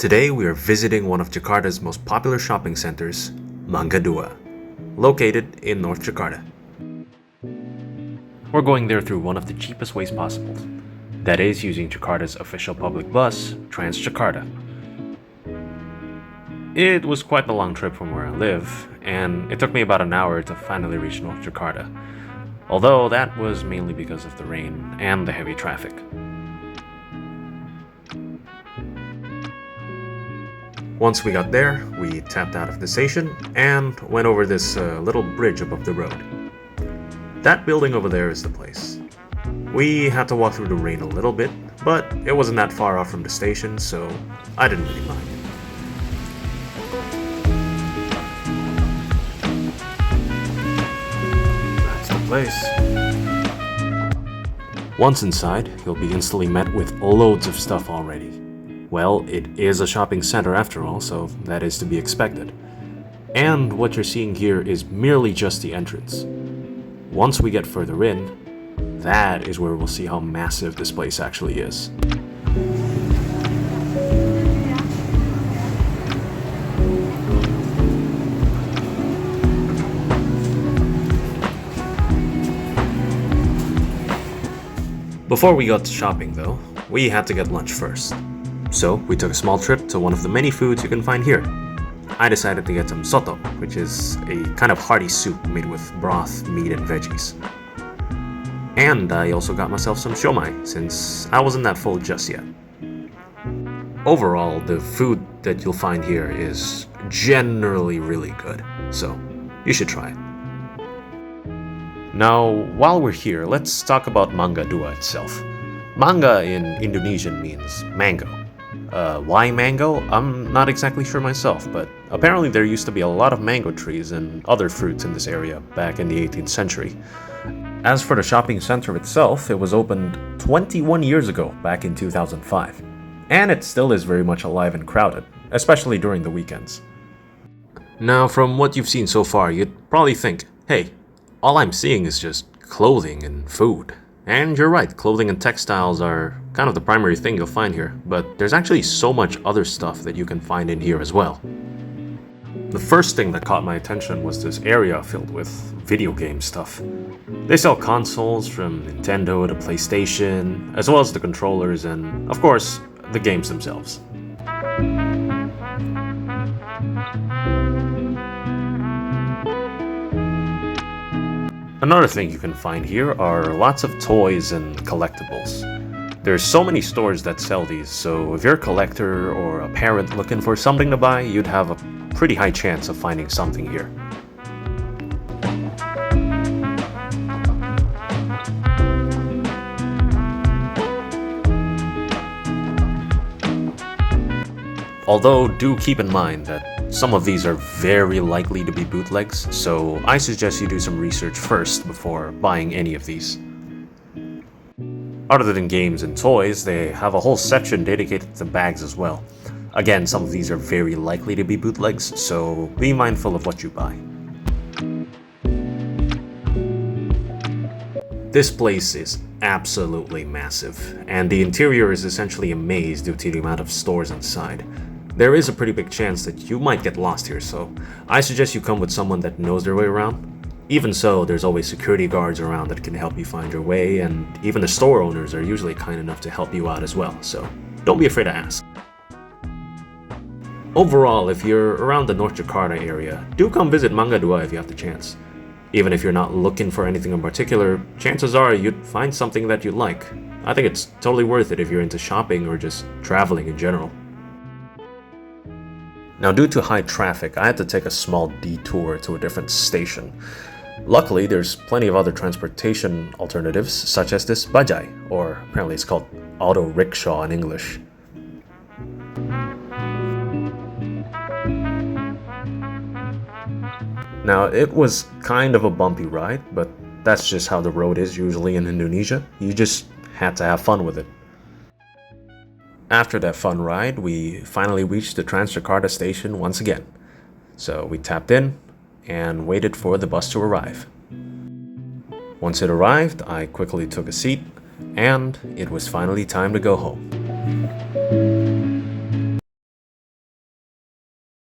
Today we are visiting one of Jakarta's most popular shopping centers, Mangga Dua, located in North Jakarta. We're going there through one of the cheapest ways possible, that is using Jakarta's official public bus, Transjakarta. It was quite a long trip from where I live, and it took me about an hour to finally reach North Jakarta, although that was mainly because of the rain and the heavy traffic. Once we got there, we tapped out of the station and went over this little bridge above the road. That building over there is the place. We had to walk through the rain a little bit, but it wasn't that far off from the station, so I didn't really mind. That's the place. Once inside, you'll be instantly met with loads of stuff already. Well, it is a shopping center after all, so that is to be expected. And what you're seeing here is merely just the entrance. Once we get further in, that is where we'll see how massive this place actually is. Before we got to shopping though, we had to get lunch first. So we took a small trip to one of the many foods you can find here. I decided to get some soto, which is a kind of hearty soup made with broth, meat, and veggies. And I also got myself some siomai, since I wasn't that full just yet. Overall, the food that you'll find here is generally really good, so you should try it. Now, while we're here, let's talk about Mangga Dua itself. Mangga in Indonesian means mango. Why mango? I'm not exactly sure myself, but apparently there used to be a lot of mango trees and other fruits in this area back in the 18th century. As for the shopping center itself, it was opened 21 years ago, back in 2005. And it still is very much alive and crowded, especially during the weekends. Now, from what you've seen so far, you'd probably think, hey, all I'm seeing is just clothing and food. And you're right, clothing and textiles are kind of the primary thing you'll find here, but there's actually so much other stuff that you can find in here as well. The first thing that caught my attention was this area filled with video game stuff. They sell consoles from Nintendo to PlayStation, as well as the controllers and, of course, the games themselves. Another thing you can find here are lots of toys and collectibles. There's so many stores that sell these, so if you're a collector or a parent looking for something to buy, you'd have a pretty high chance of finding something here. Although, do keep in mind that some of these are very likely to be bootlegs, so I suggest you do some research first before buying any of these. Other than games and toys, they have a whole section dedicated to bags as well. Again, some of these are very likely to be bootlegs, so be mindful of what you buy. This place is absolutely massive, and the interior is essentially a maze due to the amount of stores inside. There is a pretty big chance that you might get lost here, so I suggest you come with someone that knows their way around. Even so, there's always security guards around that can help you find your way, and even the store owners are usually kind enough to help you out as well, so don't be afraid to ask. Overall, if you're around the North Jakarta area, do come visit Mangga Dua if you have the chance. Even if you're not looking for anything in particular, chances are you'd find something that you like. I think it's totally worth it if you're into shopping or just traveling in general. Now, due to high traffic, I had to take a small detour to a different station. Luckily, there's plenty of other transportation alternatives, such as this bajai, or apparently it's called auto rickshaw in English. Now, it was kind of a bumpy ride, but that's just how the road is usually in Indonesia. You just had to have fun with it. After that fun ride, we finally reached the Transjakarta station once again. So we tapped in and waited for the bus to arrive. Once it arrived, I quickly took a seat, and it was finally time to go home.